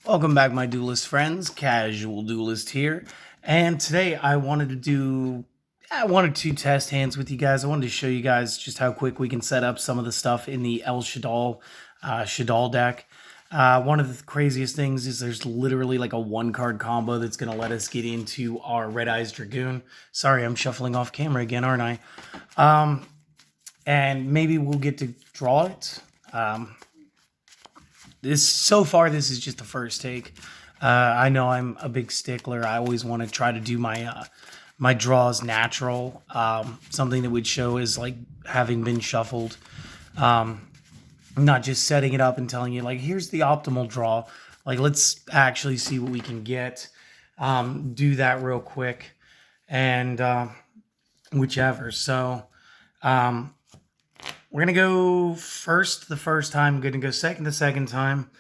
Welcome back, my duelist friends. Casual Duelist here. And today I wanted to test hands with you guys. I wanted to show you guys just how quick we can set up some of the stuff in the Shaddoll deck. One of the craziest things is there's literally like a one-card combo that's going to let us get into our Red Eyes Dragoon. Sorry, I'm shuffling off camera again, aren't I? And maybe we'll get to draw it. This is just the first take. I know I'm a big stickler. I always want to try to do my draws natural. Something that would show is like having been shuffled. Not just setting it up and telling you like, here's the optimal draw. Like, let's actually see what we can get. Do that real quick and whichever. So we're going to go first the first time. I'm going to go second the second time.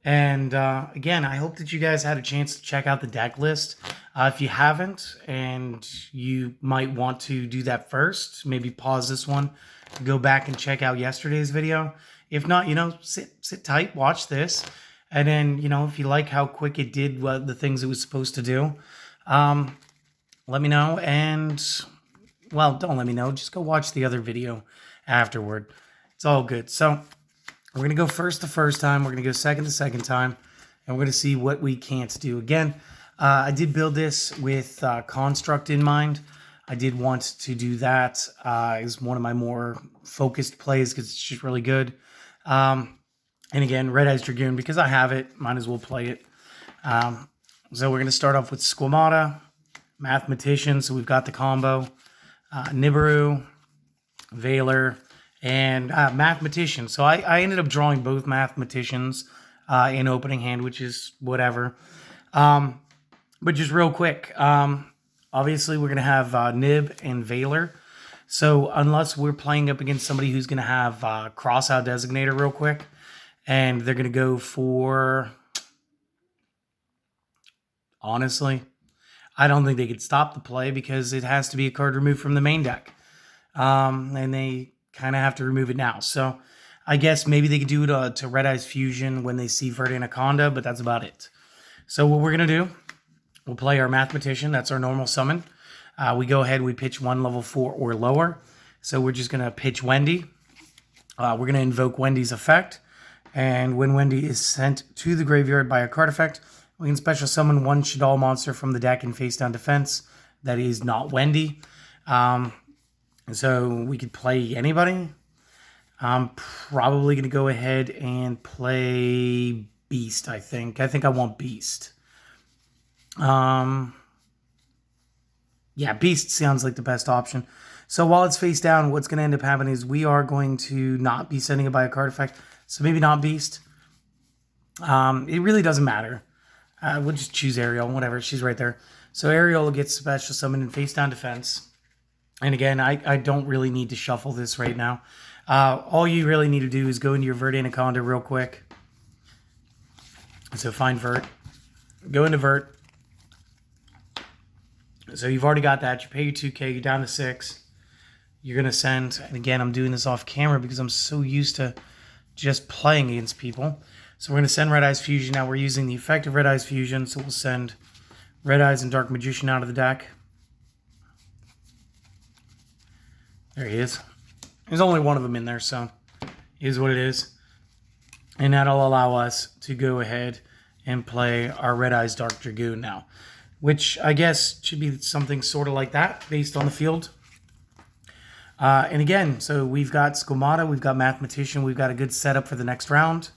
And again, I hope that you guys had a chance to check out the deck list. If you haven't, and you might want to do that first, maybe pause this one, go back and check out yesterday's video. If not, sit tight, watch this. And then, if you like how quick it did the things it was supposed to do, let me know. And, well, don't let me know. Just go watch the other video afterward. It's all good. So we're going to go first the first time. We're going to go second the second time. And we're going to see what we can't do. Again, I did build this with Construct in mind. I did want to do that as one of my more focused plays because it's just really good. And again, Red Eyes Dragoon, because I have it, might as well play it. So we're going to start off with Squamata, Mathematician. So we've got the combo. Nibiru, Valor, and Mathematician. So I ended up drawing both Mathematicians in opening hand, which is whatever. But just real quick, obviously we're going to have Nib and Valor. So unless we're playing up against somebody who's going to have Crossout Designator real quick, and they're going to go for... Honestly, I don't think they could stop the play because it has to be a card removed from the main deck. And they kind of have to remove it now. So I guess maybe they could do it to Red Eyes Fusion when they see Verde Anaconda, but that's about it. So what we're going to do, we'll play our Mathematician. That's our normal summon. We go ahead, we pitch one level 4 or lower. So we're just going to pitch Wendy. We're going to invoke Wendy's effect. And when Wendy is sent to the graveyard by a card effect, we can special summon one Shaddoll monster from the deck in face down defense that is not Wendy. So we could play anybody. I'm probably going to go ahead and play Beast, I think. I think I want Beast. Yeah, Beast sounds like the best option. So while it's face down, what's going to end up happening is we are going to not be sending it by a card effect. So maybe not Beast. It really doesn't matter. We'll just choose Ariel, whatever. She's right there. So Ariel gets special summoned in face down defense. And again, I don't really need to shuffle this right now. All you really need to do is go into your Verde Anaconda real quick. So find Vert. Go into Vert. So you've already got that. You pay your 2K. You're down to 6. You're going to send... And again, I'm doing this off camera because I'm so used to just playing against people. So we're going to send Red Eyes Fusion. Now we're using the effect of Red Eyes Fusion. So we'll send Red Eyes and Dark Magician out of the deck. There he is. There's only one of them in there, so it is what it is. And that'll allow us to go ahead and play our Red Eyes Dark Dragoon now, which I guess should be something sort of like that based on the field. And again, so we've got Squamata, we've got Mathematician, we've got a good setup for the next round.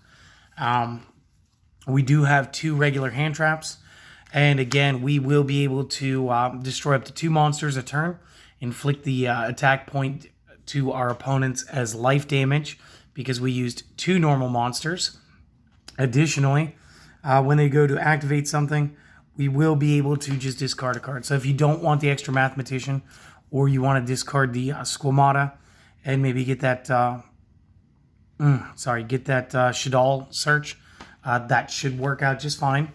We do have 2 regular hand traps. And again, we will be able to destroy up to 2 monsters a turn. Inflict the attack point to our opponents as life damage because we used 2 normal monsters. Additionally, when they go to activate something, we will be able to just discard a card. So if you don't want the extra Mathematician or you want to discard the Squamata and maybe get that, Shaddoll search, that should work out just fine.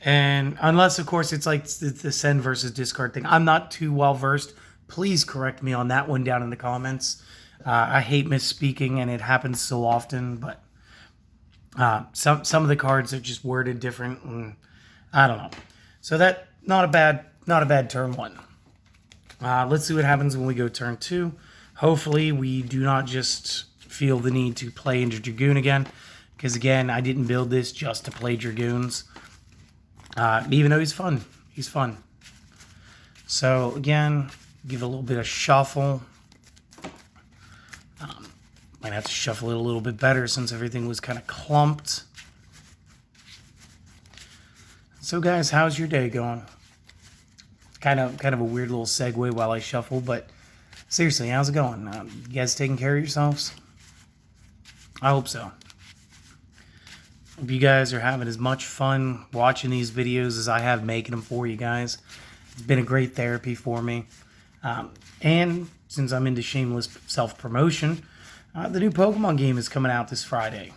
And unless, of course, it's like the send versus discard thing. I'm not too well versed. Please correct me on that one down in the comments. I hate misspeaking, and it happens so often. But Some of the cards are just worded different, and I don't know. So that not a bad turn 1. Let's see what happens when we go turn 2. Hopefully we do not just feel the need to play into Dragoon again, because again, I didn't build this just to play Dragoons. Even though he's fun. He's fun. So again, give it a little bit of shuffle. Might have to shuffle it a little bit better since everything was kind of clumped. So guys, how's your day going? Kind of a weird little segue while I shuffle, but seriously, how's it going? You guys taking care of yourselves? I hope so. Hope you guys are having as much fun watching these videos as I have making them for you guys. It's been a great therapy for me. And since I'm into shameless self-promotion, the new Pokemon game is coming out this Friday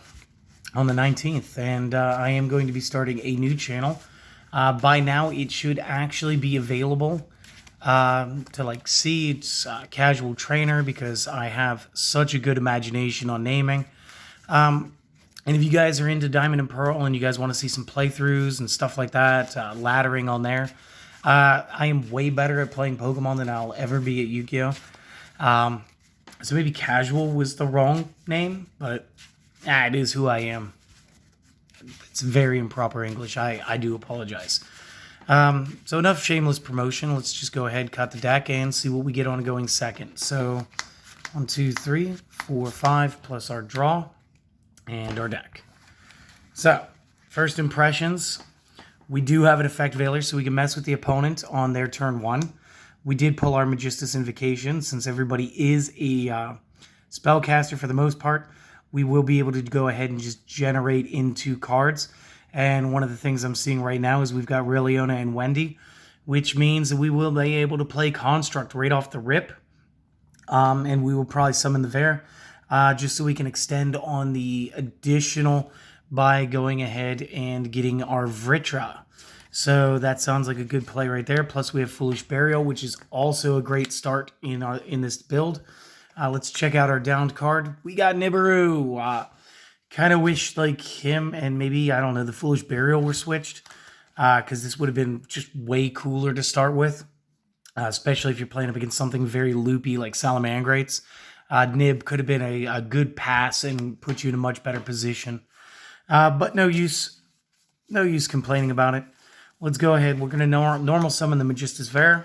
on the 19th, and I am going to be starting a new channel. By now, it should actually be available to see. It's Casual Trainer, because I have such a good imagination on naming. And if you guys are into Diamond and Pearl and you guys want to see some playthroughs and stuff like that, laddering on there, I am way better at playing Pokemon than I'll ever be at Yu-Gi-Oh! So maybe Casual was the wrong name, but it is who I am. It's very improper English. I do apologize. So enough shameless promotion. Let's just go ahead, cut the deck, and see what we get on going second. So 1, 2, 3, 4, 5, plus our draw and our deck. So first impressions. We do have an effect veiler, so we can mess with the opponent on their turn 1. We did pull our Magistus Invocation. Since everybody is a spellcaster for the most part, we will be able to go ahead and just generate into cards. And one of the things I'm seeing right now is we've got Rilliona and Wendy, which means that we will be able to play Construct right off the rip. And we will probably summon the Vare, just so we can extend on the additional by going ahead and getting our Vritra. So that sounds like a good play right there. Plus we have Foolish Burial, which is also a great start in this build. Let's check out our downed card. We got Nibiru. Kind of wish him and maybe, I don't know, the Foolish Burial were switched. Because this would have been just way cooler to start with. Especially if you're playing up against something very loopy like Salamangrates. Nib could have been a good pass and put you in a much better position. But no use complaining about it. Let's go ahead. We're going to normal summon the Magistus Vare.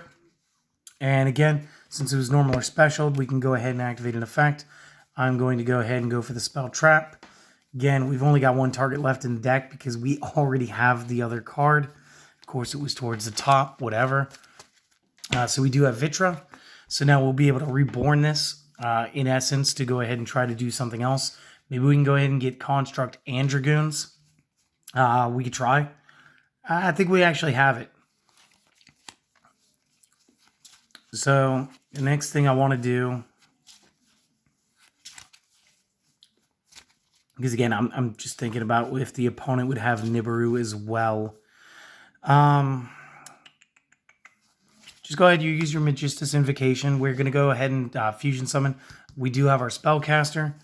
And again, since it was normal or special, we can go ahead and activate an effect. I'm going to go ahead and go for the Spell Trap. Again, we've only got one target left in the deck because we already have the other card. Of course, it was towards the top, whatever. So we do have Vitra. So now we'll be able to reborn this, in essence, to go ahead and try to do something else. Maybe we can go ahead and get Construct and Dragoons. We could try. I think we actually have it. So the next thing I want to do, because again, I'm just thinking about if the opponent would have Nibiru as well. Just go ahead, you use your Magistus Invocation. We're going to go ahead and Fusion Summon. We do have our Spellcaster.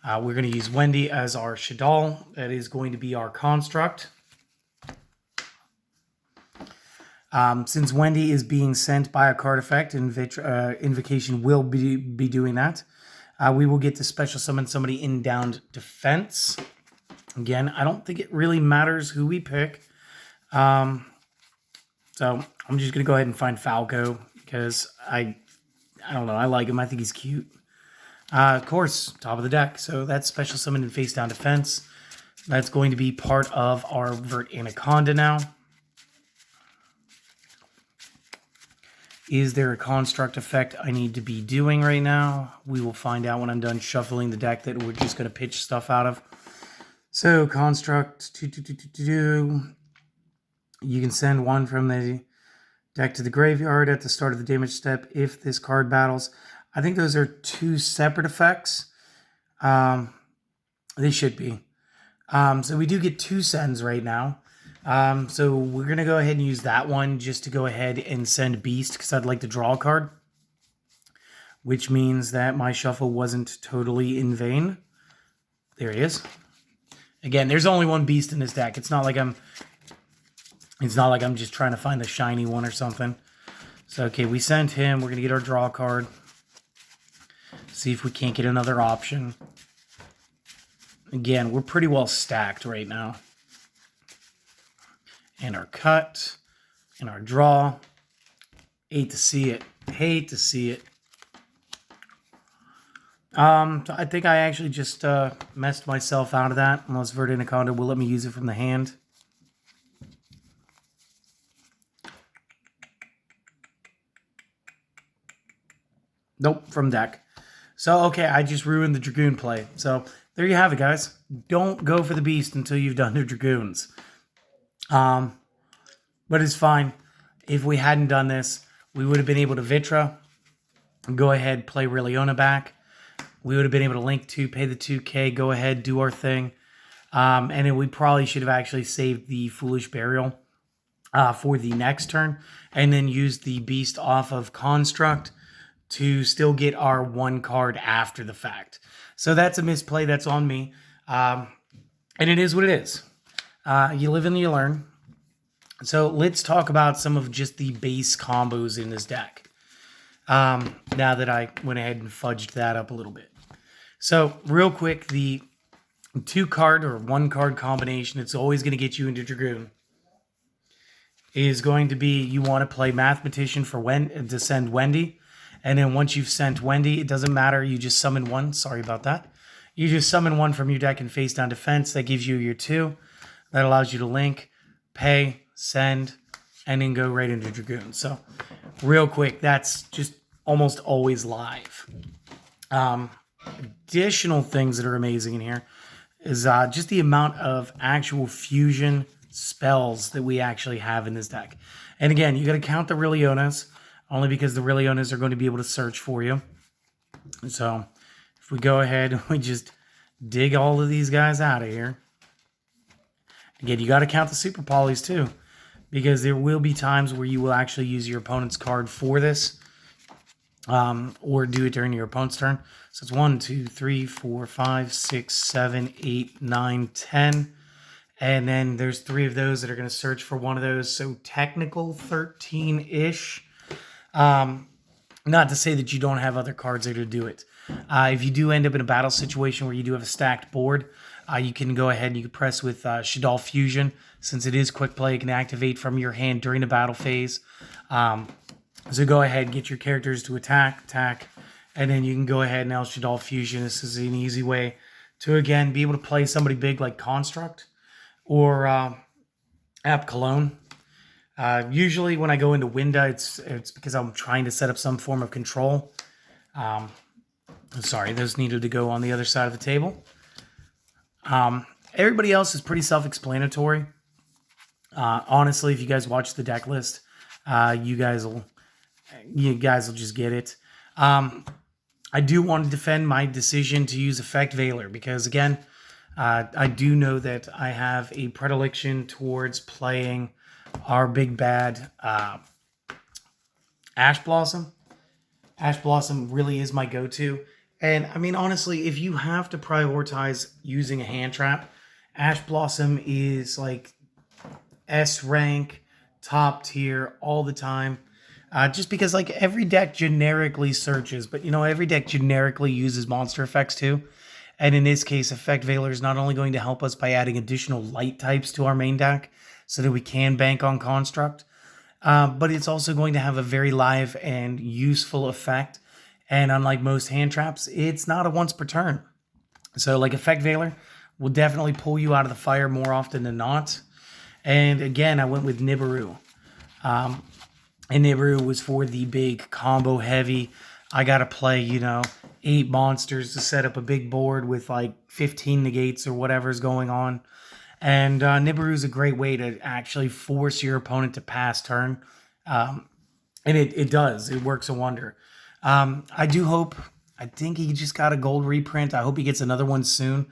We're going to use Wendy as our Shaddoll. That is going to be our Construct. Since Wendy is being sent by a card effect, and Invocation will be doing that, we will get to special summon somebody in downed defense. Again, I don't think it really matters who we pick. So I'm just going to go ahead and find Falco because I don't know. I like him. I think he's cute. Of course, top of the deck. So that's special summon and face down defense. That's going to be part of our Vert Anaconda now. Is there a construct effect I need to be doing right now? We will find out when I'm done shuffling the deck that we're just going to pitch stuff out of. So, construct, you can send one from the deck to the graveyard at the start of the damage step if this card battles. I think those are two separate effects. They should be. So we do get two sends right now. So we're going to go ahead and use that one just to go ahead and send Beast because I'd like to draw a card. Which means that my shuffle wasn't totally in vain. There he is. Again, there's only one beast in this deck. It's not like I'm just trying to find the shiny one or something. So, okay, we sent him. We're going to get our draw card. See if we can't get another option. Again, we're pretty well stacked right now. And our cut. And our draw. Hate to see it. Hate to see it. I think I actually just messed myself out of that. Unless Verde Anaconda will let me use it from the hand. Nope, from deck. So, okay, I just ruined the Dragoon play. So, there you have it, guys. Don't go for the Beast until you've done your Dragoons. But it's fine. If we hadn't done this, we would have been able to Vitra. Go ahead, play Rilliona back. We would have been able to link 2, pay the 2K, go ahead, do our thing. And then we probably should have actually saved the Foolish Burial for the next turn. And then used the Beast off of Construct to still get our 1 card after the fact. So that's a misplay. That's on me. And it is what it is. You live and you learn. So let's talk about some of just the base combos in this deck. Now that I went ahead and fudged that up a little bit. So real quick, the 2-card or 1-card combination, it's always going to get you into Dragoon, is going to be you want to play Mathematician for to send Wendy. And then once you've sent Wendy, it doesn't matter. You just summon 1. Sorry about that. You just summon 1 from your deck and face down defense. That gives you your 2. That allows you to link, pay, send, and then go right into Dragoon. So real quick, that's just almost always live. Additional things that are amazing in here is just the amount of actual fusion spells that we actually have in this deck. And again, you got to count the Rilionas. Only because the Rilionas are going to be able to search for you. So, if we go ahead and we just dig all of these guys out of here. Again, you got to count the Super Polys too. Because there will be times where you will actually use your opponent's card for this. Or do it during your opponent's turn. So, it's 1, 2, 3, 4, 5, 6, 7, 8, 9, 10. And then there's 3 of those that are going to search for one of those. So, technical 13-ish. Not to say that you don't have other cards there to do it. If you do end up in a battle situation where you do have a stacked board, you can go ahead and you can press with Shaddoll Fusion. Since it is quick play, it can activate from your hand during the battle phase. So go ahead and get your characters to attack, and then you can go ahead and now Shaddoll Fusion. This is an easy way to, again, be able to play somebody big like Construct or App Cologne. Usually when I go into Winda, it's because I'm trying to set up some form of control. Sorry, those needed to go on the other side of the table. Everybody else is pretty self-explanatory. Honestly, if you guys watch the deck list, you guys will just get it. I do want to defend my decision to use Effect Veiler because, again, I do know that I have a predilection towards playing our big bad Ash Blossom. Ash Blossom really is my go-to. And, I mean, honestly, if you have to prioritize using a hand trap, Ash Blossom is, like, S rank, top tier, all the time. Just because, like, every deck generically searches, but, every deck generically uses monster effects, too. And in this case, Effect Veiler is not only going to help us by adding additional light types to our main deck, so that we can bank on Construct. But it's also going to have a very live and useful effect. And unlike most hand traps, it's not a once per turn. So like Effect Veiler will definitely pull you out of the fire more often than not. And again, I went with Nibiru. And Nibiru was for the big combo heavy. I got to play, 8 monsters to set up a big board with like 15 negates or whatever's going on. And Nibiru is a great way to actually force your opponent to pass turn. And it does. It works a wonder. I think he just got a gold reprint. I hope he gets another one soon.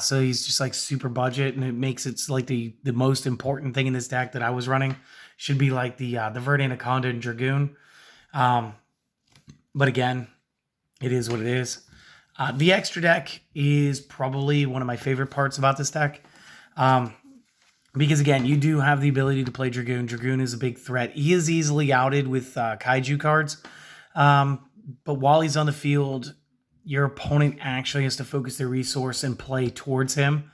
So he's just like super budget, and it makes it like the most important thing in this deck that I was running. Should be like the Verde Anaconda and Dragoon. But again, it is what it is. The extra deck is probably one of my favorite parts about this deck. Because again, you do have the ability to play Dragoon. Dragoon is a big threat. He is easily outed with Kaiju cards. But while he's on the field, your opponent actually has to focus their resource and play towards him,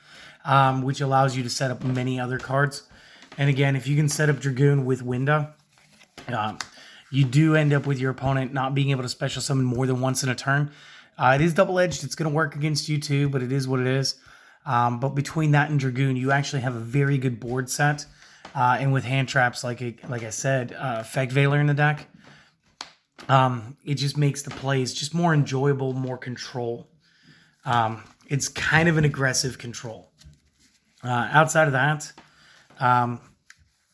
which allows you to set up many other cards. And again, if you can set up Dragoon with Winda, you do end up with your opponent not being able to special summon more than once in a turn. It is double-edged. It's going to work against you too, but it is what it is. But between that and Dragoon, you actually have a very good board set. And with hand traps, like I said, Effect Veiler in the deck, it just makes the plays just more enjoyable, more control. It's kind of an aggressive control. Outside of that,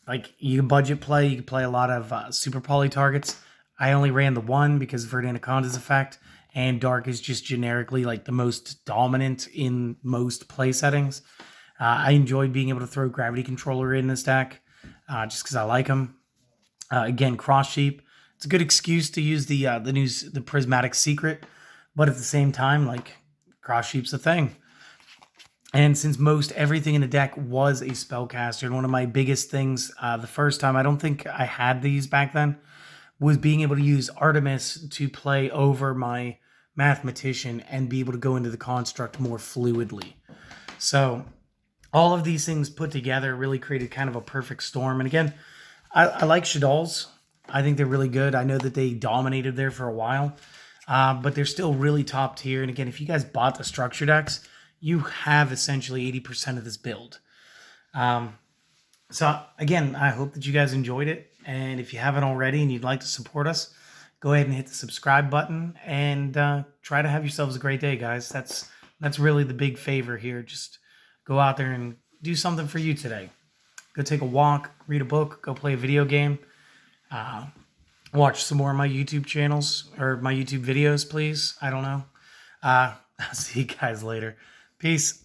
like you can budget play, you can play a lot of super poly targets. I only ran the one because of Anaconda's effect, and Dark is just generically like the most dominant in most play settings. I enjoyed being able to throw Gravity Controller in this deck just because I like him. Again, Cross Sheep. It's a good excuse to use the Prismatic Secret, but at the same time, like Cross Sheep's a thing. And since most everything in the deck was a spellcaster, and one of my biggest things the first time, I don't think I had these back then, was being able to use Artemis to play over my Mathematician and be able to go into the construct more fluidly. So all of these things put together really created kind of a perfect storm. And again, I like Shaddolls. I think they're really good. I know that they dominated there for a while, but they're still really top tier. And again, if you guys bought the structure decks, you have essentially 80% of this build. So again, I hope that you guys enjoyed it. And if you haven't already and you'd like to support us, go ahead and hit the subscribe button and try to have yourselves a great day, guys. That's really the big favor here. Just go out there and do something for you today. Go take a walk, read a book, go play a video game. Watch some more of my YouTube channels or my YouTube videos, please. I don't know. I'll see you guys later. Peace.